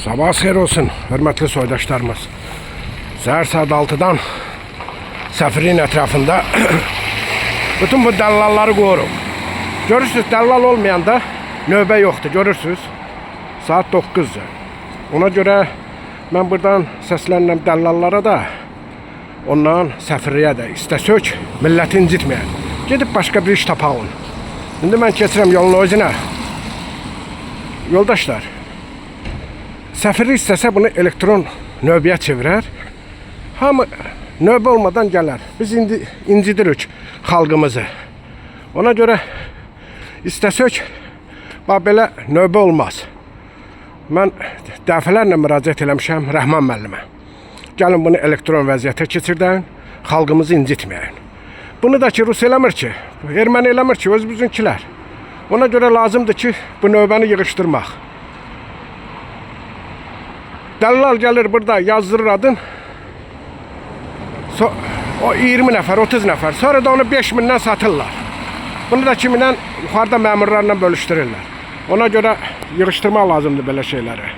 Sabah xeyir olsun, hörmətli soydaşlarımız. Səhər saat 6-dan Səfirliyin ətrafında bütün bu dəllalları qorurum. Görürsünüz, dəllal olmayanda növbə yoxdur, görürsünüz. Saat 9-dur. Ona görə mən buradan səslənirəm dəllallara da, ondan Səfirliyə də istəsök, milləti incitməyən. Gedib başqa bir iş tapağın. İndi mən keçirəm yolun özünə. Yoldaşlar, Səfirlik istəsə bunu elektron növbəyə çevirər. Hamı növbə olmadan gələr. Biz indi incidirik xalqımızı. Ona görə istəsək, belə növbə olmaz. Mən dəfələrlə müraciət eləmişəm Rəhman müəllimə. Gəlin bunu elektron vəziyyətə keçirdən, xalqımızı incitməyən. Bunu da ki, Rus eləmir ki, erməni eləmir ki, öz bizimkilər. Ona görə lazımdır ki, bu növbəni yığışdırmaq. Dəllal gəlir burada, yazdırır adın. O 20 nəfər, 30 nəfər. Sonra da onu 5.000-dən satırlar. Bunu da kiminlə yuxarıda məmurlarla bölüşdürürlər. Ona görə yığışdırmaq lazımdır belə şeyləri.